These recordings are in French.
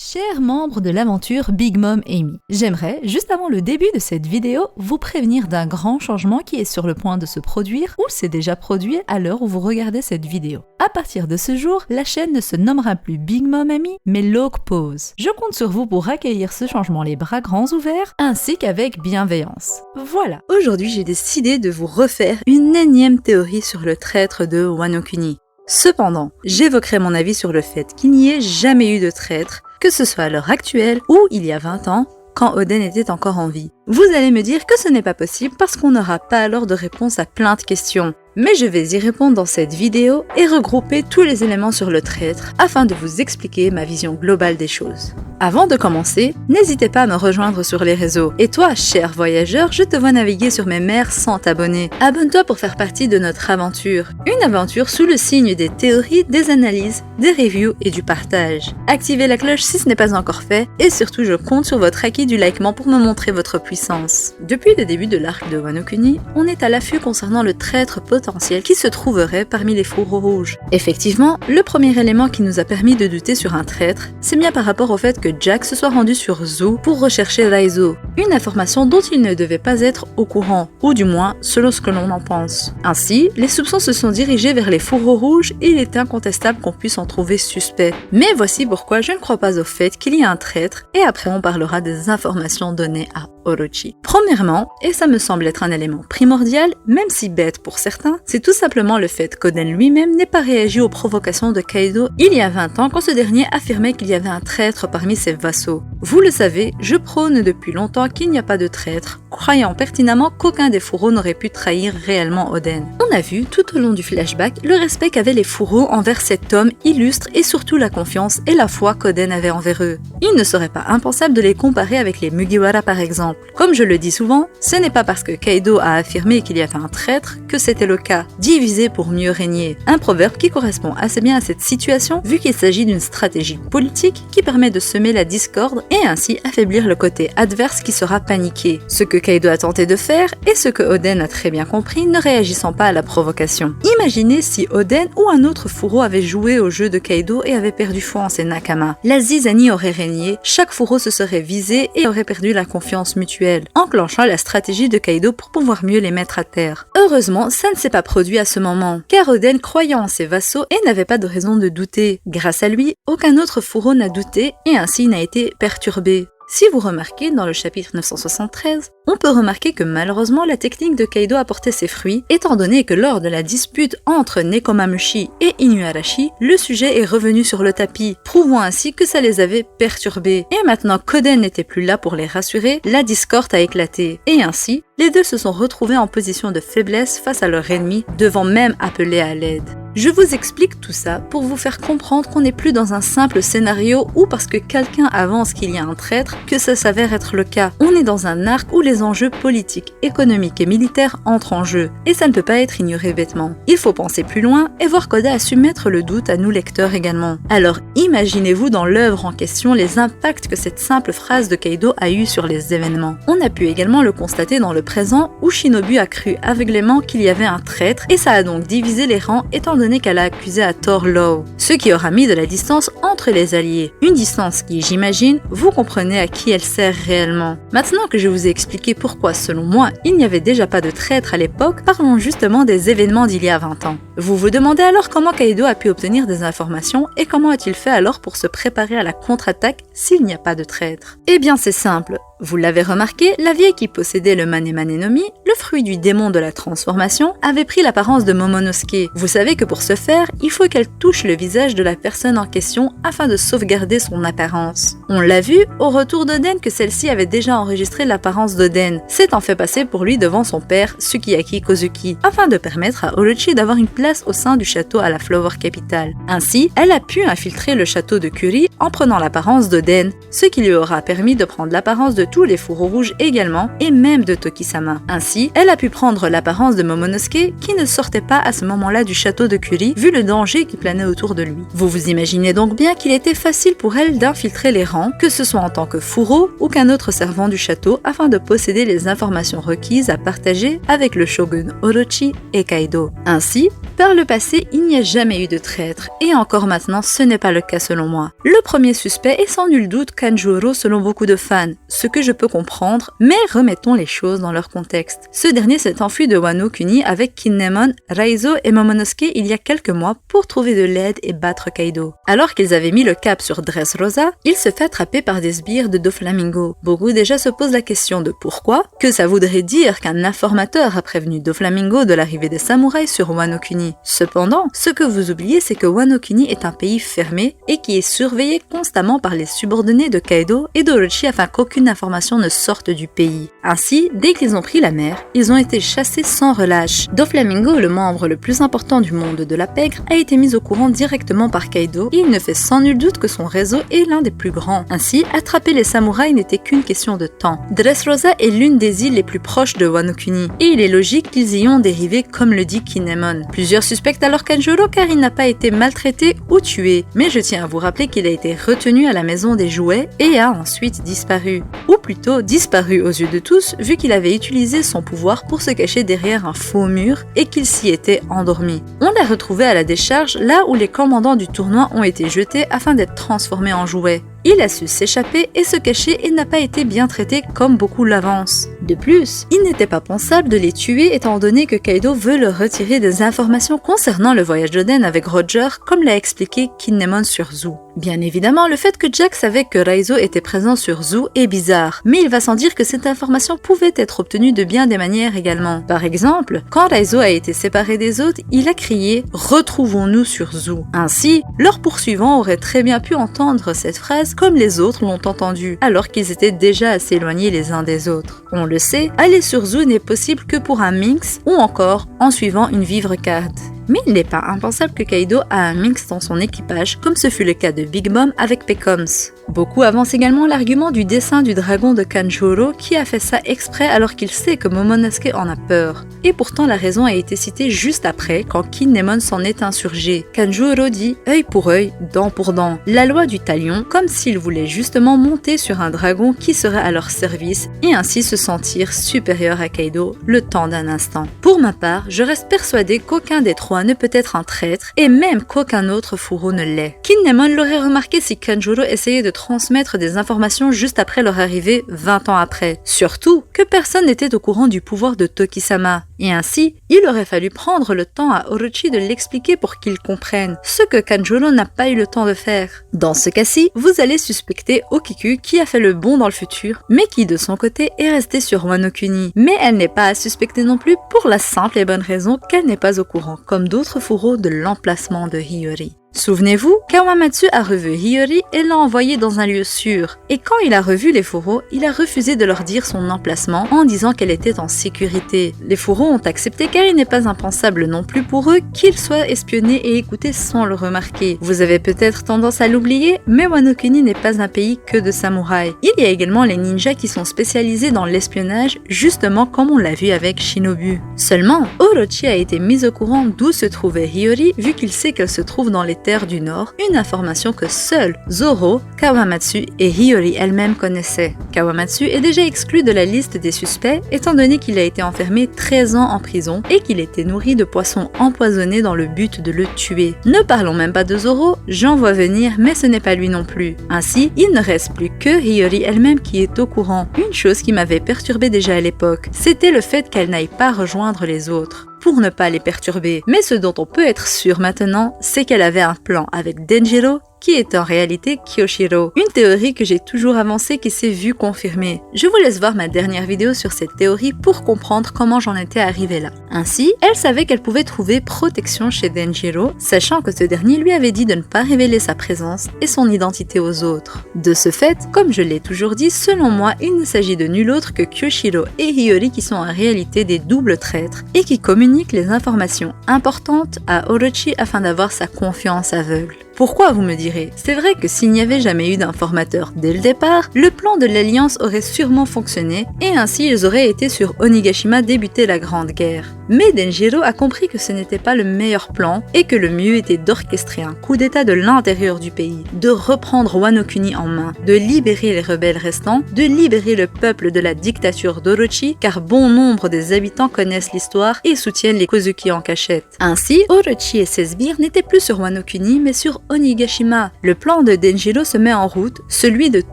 Chers membres de l'aventure Big Mom Amy, j'aimerais, juste avant le début de cette vidéo, vous prévenir d'un grand changement qui est sur le point de se produire ou s'est déjà produit à l'heure où vous regardez cette vidéo. À partir de ce jour, la chaîne ne se nommera plus Big Mom Amy, mais Log Pause. Je compte sur vous pour accueillir ce changement les bras grands ouverts, ainsi qu'avec bienveillance. Voilà. Aujourd'hui, j'ai décidé de vous refaire une énième théorie sur le traître de Wano Kuni. Cependant, j'évoquerai mon avis sur le fait qu'il n'y ait jamais eu de traître, que ce soit à l'heure actuelle ou il y a 20 ans, quand Oden était encore en vie. Vous allez me dire que ce n'est pas possible parce qu'on n'aura pas alors de réponse à plein de questions. Mais je vais y répondre dans cette vidéo et regrouper tous les éléments sur le traître afin de vous expliquer ma vision globale des choses. Avant de commencer, n'hésitez pas à me rejoindre sur les réseaux. Et toi, cher voyageur, je te vois naviguer sur mes mers sans t'abonner. Abonne-toi pour faire partie de notre aventure. Une aventure sous le signe des théories, des analyses, des reviews et du partage. Activez la cloche si ce n'est pas encore fait et surtout je compte sur votre acquis du likement pour me montrer votre puissance. Depuis le début de l'arc de Wano Kuni, on est à l'affût concernant le traître potentiel qui se trouverait parmi les fourreaux rouges. Effectivement, le premier élément qui nous a permis de douter sur un traître, c'est bien par rapport au fait que Jack se soit rendu sur Zou pour rechercher Raizo, une information dont il ne devait pas être au courant, ou du moins selon ce que l'on en pense. Ainsi, les soupçons se sont dirigés vers les fourreaux rouges et il est incontestable qu'on puisse en trouver suspect. Mais voici pourquoi je ne crois pas au fait qu'il y ait un traître, et après on parlera des informations données à Orochi. Premièrement, et ça me semble être un élément primordial, même si bête pour certains, c'est tout simplement le fait qu'Oden lui-même n'ait pas réagi aux provocations de Kaido il y a 20 ans quand ce dernier affirmait qu'il y avait un traître parmi ses vassaux. Vous le savez, je prône depuis longtemps qu'il n'y a pas de traître, croyant pertinemment qu'aucun des fourreaux n'aurait pu trahir réellement Oden. On a vu tout au long du flashback le respect qu'avaient les fourreaux envers cet homme illustre et surtout la confiance et la foi qu'Oden avait envers eux. Il ne serait pas impensable de les comparer avec les Mugiwara par exemple. Comme je le dis souvent, ce n'est pas parce que Kaido a affirmé qu'il y avait un traître que c'était le cas. Diviser pour mieux régner. Un proverbe qui correspond assez bien à cette situation vu qu'il s'agit d'une stratégie politique qui permet de semer la discorde et ainsi affaiblir le côté adverse qui sera paniqué. Ce que Kaido a tenté de faire et ce que Oden a très bien compris ne réagissant pas à la provocation. Imaginez si Oden ou un autre fourreau avait joué au jeu de Kaido et avait perdu foi en ses nakama. La zizanie aurait régné, chaque fourreau se serait visé et aurait perdu la confiance mutuelle, enclenchant la stratégie de Kaido pour pouvoir mieux les mettre à terre. Heureusement, ça ne s'est pas produit à ce moment, car Oden croyait en ses vassaux et n'avait pas de raison de douter. Grâce à lui, aucun autre fourreau n'a douté et ainsi n'a été perturbé. Si vous remarquez dans le chapitre 973, on peut remarquer que malheureusement la technique de Kaido a porté ses fruits, étant donné que lors de la dispute entre Nekomamushi et Inuarashi, le sujet est revenu sur le tapis, prouvant ainsi que ça les avait perturbés. Et maintenant qu'Oden n'était plus là pour les rassurer, la discorde a éclaté. Et ainsi, les deux se sont retrouvés en position de faiblesse face à leur ennemi, devant même appeler à l'aide. Je vous explique tout ça pour vous faire comprendre qu'on n'est plus dans un simple scénario où parce que quelqu'un avance qu'il y a un traître, que ça s'avère être le cas. On est dans un arc où les enjeux politiques, économiques et militaires entrent en jeu, et ça ne peut pas être ignoré bêtement. Il faut penser plus loin et voir qu'Oda a su mettre le doute à nous lecteurs également. Alors imaginez-vous dans l'œuvre en question les impacts que cette simple phrase de Kaido a eu sur les événements. On a pu également le constater dans le présent où Shinobu a cru aveuglément qu'il y avait un traître et ça a donc divisé les rangs étant donné qu'elle a accusé à tort Law, ce qui aura mis de la distance entre les alliés. Une distance qui, j'imagine, vous comprenez à qui elle sert réellement. Maintenant que je vous ai expliqué pourquoi, selon moi, il n'y avait déjà pas de traître à l'époque, parlons justement des événements d'il y a 20 ans. Vous vous demandez alors comment Kaido a pu obtenir des informations et comment a-t-il fait alors pour se préparer à la contre-attaque s'il n'y a pas de traître? Eh bien c'est simple. Vous l'avez remarqué, la vieille qui possédait le Mane-Mane no Mi, le fruit du démon de la transformation, avait pris l'apparence de Momonosuke. Vous savez que pour ce faire, il faut qu'elle touche le visage de la personne en question afin de sauvegarder son apparence. On l'a vu au retour d'Oden que celle-ci avait déjà enregistré l'apparence d'Oden, s'étant fait passer pour lui devant son père, Sukiyaki Kozuki, afin de permettre à Orochi d'avoir une place au sein du château à la Flower Capital. Ainsi, elle a pu infiltrer le château de Kuri en prenant l'apparence d'Oden, ce qui lui aura permis de prendre l'apparence de tous les fourreaux rouges également, et même de Toki-sama. Ainsi, elle a pu prendre l'apparence de Momonosuke qui ne sortait pas à ce moment-là du château de Kuri vu le danger qui planait autour de lui. Vous vous imaginez donc bien qu'il était facile pour elle d'infiltrer les rangs, que ce soit en tant que fourreau ou qu'un autre servant du château afin de posséder les informations requises à partager avec le shogun Orochi et Kaido. Ainsi, par le passé, il n'y a jamais eu de traître, et encore maintenant, ce n'est pas le cas selon moi. Le premier suspect est sans nul doute Kanjuro selon beaucoup de fans, ce que je peux comprendre, mais remettons les choses dans leur contexte. Ce dernier s'est enfui de Wano Kuni avec Kinemon, Raizo et Momonosuke il y a quelques mois pour trouver de l'aide et battre Kaido. Alors qu'ils avaient mis le cap sur Dressrosa, il se fait attraper par des sbires de Doflamingo. Beaucoup déjà se posent la question de pourquoi, que ça voudrait dire qu'un informateur a prévenu Doflamingo de l'arrivée des samouraïs sur Wano Kuni. Cependant, ce que vous oubliez, c'est que Wano Kuni est un pays fermé et qui est surveillé constamment par les subordonnés de Kaido et d'Orochi afin qu'aucune information ne sorte du pays. Ainsi, dès qu'ils ont pris la mer, ils ont été chassés sans relâche. Doflamingo, le membre le plus important du monde de la pègre, a été mis au courant directement par Kaido et il ne fait sans nul doute que son réseau est l'un des plus grands. Ainsi, attraper les samouraïs n'était qu'une question de temps. Dressrosa est l'une des îles les plus proches de Wano Kuni et il est logique qu'ils y ont dérivé comme le dit Kinemon. Plusieurs suspectent alors Kanjuro car il n'a pas été maltraité ou tué, mais je tiens à vous rappeler qu'il a été retenu à la maison des jouets et a ensuite disparu. Ou plutôt disparu aux yeux de tous vu qu'il avait utilisé son pouvoir pour se cacher derrière un faux mur et qu'il s'y était endormi. On l'a retrouvé à la décharge là où les commandants du tournoi ont été jetés afin d'être transformés en jouets. Il a su s'échapper et se cacher et n'a pas été bien traité comme beaucoup l'avancent. De plus, il n'était pas pensable de les tuer étant donné que Kaido veut leur retirer des informations concernant le voyage d'Oden avec Roger comme l'a expliqué Kinemon sur Zou. Bien évidemment, le fait que Jack savait que Raizo était présent sur Zou est bizarre, mais il va sans dire que cette information pouvait être obtenue de bien des manières également. Par exemple, quand Raizo a été séparé des autres, il a crié « Retrouvons-nous sur Zou ». Ainsi, leurs poursuivants auraient très bien pu entendre cette phrase comme les autres l'ont entendu, alors qu'ils étaient déjà assez éloignés les uns des autres. On le sait, aller sur Zou n'est possible que pour un minx ou encore en suivant une vivre card. Mais il n'est pas impensable que Kaido a un minx dans son équipage, comme ce fut le cas de Big Mom avec Pecoms. Beaucoup avancent également l'argument du dessin du dragon de Kanjuro qui a fait ça exprès alors qu'il sait que Momonosuke en a peur. Et pourtant la raison a été citée juste après quand Kinemon s'en est insurgé. Kanjuro dit « œil pour œil, dent pour dent », la loi du talion, comme s'il voulait justement monter sur un dragon qui serait à leur service et ainsi se sentir supérieur à Kaido le temps d'un instant. Pour ma part, je reste persuadée qu'aucun des trois ne peut être un traître et même qu'aucun autre fourreau ne l'est. Kinemon l'aurait remarqué si Kanjuro essayait de transmettre des informations juste après leur arrivée 20 ans après. Surtout que personne n'était au courant du pouvoir de Toki-sama. Et ainsi, il aurait fallu prendre le temps à Orochi de l'expliquer pour qu'il comprenne, ce que Kanjuro n'a pas eu le temps de faire. Dans ce cas-ci, vous allez suspecter Okiku qui a fait le bond dans le futur, mais qui de son côté est restée sur Wano Kuni. Mais elle n'est pas à suspecter non plus pour la simple et bonne raison qu'elle n'est pas au courant, comme d'autres fourreaux, de l'emplacement de Hiyori. Souvenez-vous, Kawamatsu a revu Hiyori et l'a envoyé dans un lieu sûr. Et quand il a revu les fourreaux, il a refusé de leur dire son emplacement en disant qu'elle était en sécurité. Les fourreaux ont accepté car il n'est pas impensable non plus pour eux qu'ils soient espionnés et écoutés sans le remarquer. Vous avez peut-être tendance à l'oublier, mais Wano Kuni n'est pas un pays que de samouraïs. Il y a également les ninjas qui sont spécialisés dans l'espionnage, justement comme on l'a vu avec Shinobu. Seulement, Orochi a été mis au courant d'où se trouvait Hiyori vu qu'il sait qu'elle se trouve dans les terres du Nord, une information que seuls Zoro, Kawamatsu et Hiyori elle-même connaissaient. Kawamatsu est déjà exclu de la liste des suspects étant donné qu'il a été enfermé 13 ans en prison et qu'il était nourri de poissons empoisonnés dans le but de le tuer. Ne parlons même pas de Zoro, j'en vois venir mais ce n'est pas lui non plus. Ainsi, il ne reste plus que Hiyori elle-même qui est au courant. Une chose qui m'avait perturbée déjà à l'époque, c'était le fait qu'elle n'aille pas rejoindre les autres pour ne pas les perturber. Mais ce dont on peut être sûr maintenant, c'est qu'elle avait un plan avec Denjiro qui est en réalité Kyoshiro. Une théorie que j'ai toujours avancée qui s'est vue confirmée. Je vous laisse voir ma dernière vidéo sur cette théorie pour comprendre comment j'en étais arrivée là. Ainsi, elle savait qu'elle pouvait trouver protection chez Denjiro, sachant que ce dernier lui avait dit de ne pas révéler sa présence et son identité aux autres. De ce fait, comme je l'ai toujours dit, selon moi, il ne s'agit de nul autre que Kyoshiro et Hiyori qui sont en réalité des doubles traîtres et qui communiquent les informations importantes à Orochi afin d'avoir sa confiance aveugle. Pourquoi, vous me direz? C'est vrai que s'il n'y avait jamais eu d'informateur dès le départ, le plan de l'Alliance aurait sûrement fonctionné et ainsi ils auraient été sur Onigashima débuter la Grande Guerre. Mais Denjiro a compris que ce n'était pas le meilleur plan et que le mieux était d'orchestrer un coup d'état de l'intérieur du pays, de reprendre Wano Kuni en main, de libérer les rebelles restants, de libérer le peuple de la dictature d'Orochi, car bon nombre des habitants connaissent l'histoire et soutiennent les Kozuki en cachette. Ainsi, Orochi et ses sbires n'étaient plus sur Wano Kuni mais sur Onigashima. Le plan de Denjiro se met en route, celui de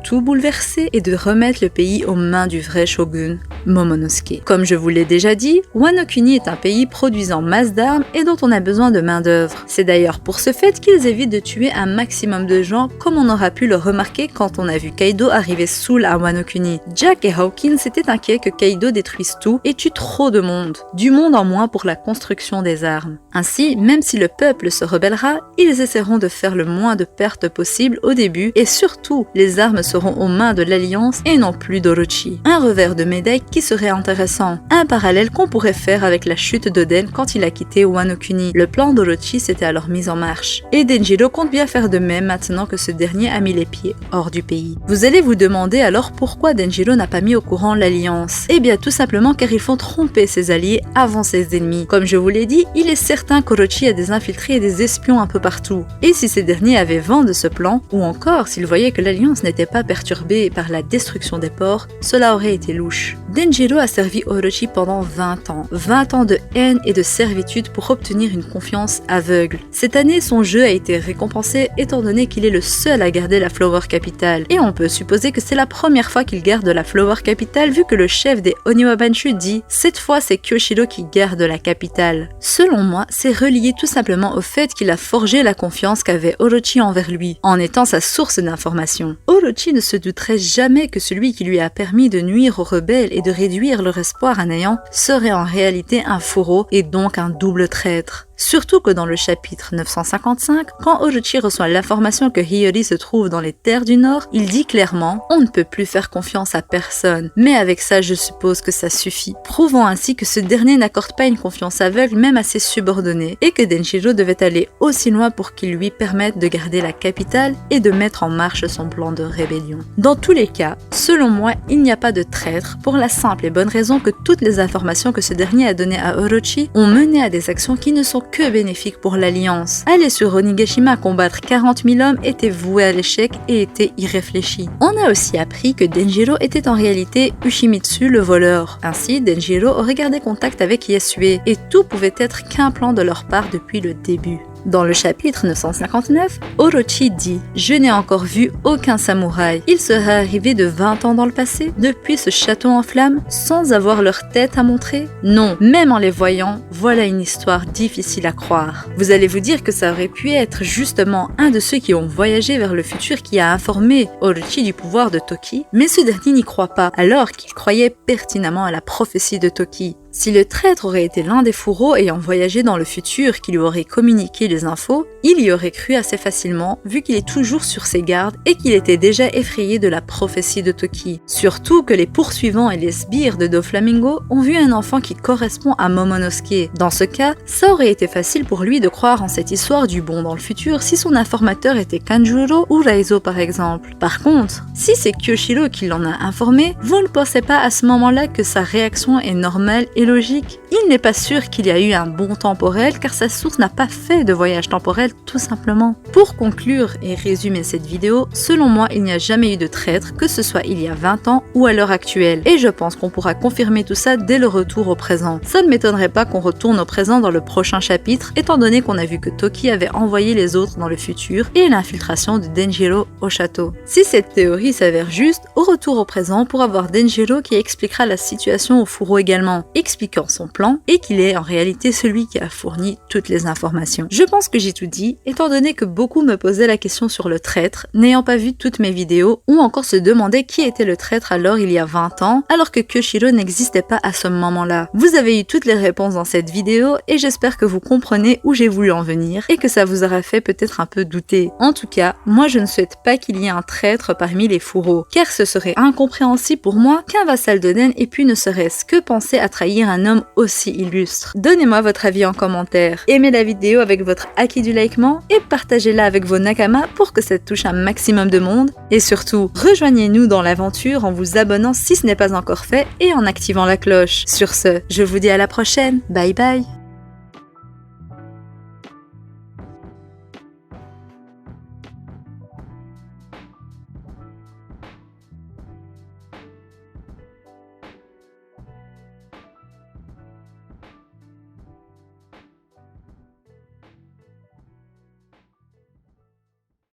tout bouleverser et de remettre le pays aux mains du vrai shogun, Momonosuke. Comme je vous l'ai déjà dit, Wano Kuni est un pays produisant masse d'armes et dont on a besoin de main d'œuvre. C'est d'ailleurs pour ce fait qu'ils évitent de tuer un maximum de gens, comme on aura pu le remarquer quand on a vu Kaido arriver saoul à Wano Kuni. Jack et Hawkins étaient inquiets que Kaido détruise tout et tue trop de monde. Du monde en moins pour la construction des armes. Ainsi, même si le peuple se rebellera, ils essaieront de faire le moins de pertes possible au début et surtout, les armes seront aux mains de l'Alliance et non plus d'Orochi. Un revers de médaille qui serait intéressant. Un parallèle qu'on pourrait faire avec la chute d'Oden quand il a quitté Wano Kuni. Le plan d'Orochi s'était alors mis en marche. Et Denjiro compte bien faire de même maintenant que ce dernier a mis les pieds hors du pays. Vous allez vous demander alors pourquoi Denjiro n'a pas mis au courant l'Alliance. Eh bien tout simplement car ils font tromper ses alliés avant ses ennemis. Comme je vous l'ai dit, il est certain qu'Orochi a des infiltrés et des espions un peu partout. Et si ces derniers avaient vent de ce plan, ou encore s'ils voyaient que l'Alliance n'était pas perturbée par la destruction des ports, cela aurait été louche. Denjiro a servi Orochi pendant 20 ans. 20 ans de haine et de servitude pour obtenir une confiance aveugle. Cette année, son jeu a été récompensé étant donné qu'il est le seul à garder la Flower Capital. Et on peut supposer que c'est la première fois qu'il garde la Flower Capital vu que le chef des Oniwabanshu dit « Cette fois, c'est Kyoshiro qui garde la capitale ». Selon moi, c'est relié tout simplement au fait qu'il a forgé la confiance qu'avait Orochi envers lui, en étant sa source d'information. Orochi ne se douterait jamais que celui qui lui a permis de nuire aux rebelles et de réduire leur espoir à néant serait en réalité un fourreau et donc un double traître. Surtout que dans le chapitre 955, quand Orochi reçoit l'information que Hiyori se trouve dans les terres du Nord, il dit clairement « On ne peut plus faire confiance à personne, mais avec ça je suppose que ça suffit », prouvant ainsi que ce dernier n'accorde pas une confiance aveugle même à ses subordonnés, et que Denjiro devait aller aussi loin pour qu'il lui permette de garder la capitale et de mettre en marche son plan de rébellion. Dans tous les cas, selon moi, il n'y a pas de traître, pour la simple et bonne raison que toutes les informations que ce dernier a données à Orochi ont mené à des actions qui ne sont que bénéfiques pour l'Alliance. Aller sur Onigashima combattre 40 000 hommes était voué à l'échec et était irréfléchi. On a aussi appris que Denjiro était en réalité Ushimitsu le voleur. Ainsi, Denjiro aurait gardé contact avec Yasue et tout pouvait être qu'un plan de leur part depuis le début. Dans le chapitre 959, Orochi dit « Je n'ai encore vu aucun samouraï. Il serait arrivé de 20 ans dans le passé, depuis ce château en flammes, sans avoir leur tête à montrer? Non, même en les voyant, voilà une histoire difficile à croire. » Vous allez vous dire que ça aurait pu être justement un de ceux qui ont voyagé vers le futur qui a informé Orochi du pouvoir de Toki, mais ce dernier n'y croit pas, alors qu'il croyait pertinemment à la prophétie de Toki. Si le traître aurait été l'un des fourreaux ayant voyagé dans le futur qui lui aurait communiqué les infos, il y aurait cru assez facilement vu qu'il est toujours sur ses gardes et qu'il était déjà effrayé de la prophétie de Toki. Surtout que les poursuivants et les sbires de Doflamingo ont vu un enfant qui correspond à Momonosuke. Dans ce cas, ça aurait été facile pour lui de croire en cette histoire du bon dans le futur si son informateur était Kanjuro ou Raizo par exemple. Par contre, si c'est Kyoshiro qui l'en a informé, vous ne pensez pas à ce moment-là que sa réaction est normale et logique? Il n'est pas sûr qu'il y a eu un bond temporel car sa source n'a pas fait de voyage temporel tout simplement. Pour conclure et résumer cette vidéo, selon moi il n'y a jamais eu de traître, que ce soit il y a 20 ans ou à l'heure actuelle. Et je pense qu'on pourra confirmer tout ça dès le retour au présent. Ça ne m'étonnerait pas qu'on retourne au présent dans le prochain chapitre, étant donné qu'on a vu que Toki avait envoyé les autres dans le futur et l'infiltration de Denjiro au château. Si cette théorie s'avère juste, au retour au présent pour avoir Denjiro qui expliquera la situation au fourreau également, expliquant son plan et qu'il est en réalité celui qui a fourni toutes les informations. Je pense que j'ai tout dit, étant donné que beaucoup me posaient la question sur le traître, n'ayant pas vu toutes mes vidéos, ou encore se demandaient qui était le traître alors il y a 20 ans, alors que Kyoshiro n'existait pas à ce moment-là. Vous avez eu toutes les réponses dans cette vidéo et j'espère que vous comprenez où j'ai voulu en venir et que ça vous aura fait peut-être un peu douter. En tout cas, moi je ne souhaite pas qu'il y ait un traître parmi les fourreaux, car ce serait incompréhensible pour moi qu'un vassal d'Oden ait pu ne serait-ce que penser à trahir accueillir un homme aussi illustre? Donnez-moi votre avis en commentaire. Aimez la vidéo avec votre haki du likement et partagez-la avec vos nakamas pour que ça touche un maximum de monde. Et surtout, rejoignez-nous dans l'aventure en vous abonnant si ce n'est pas encore fait et en activant la cloche. Sur ce, je vous dis à la prochaine. Bye bye!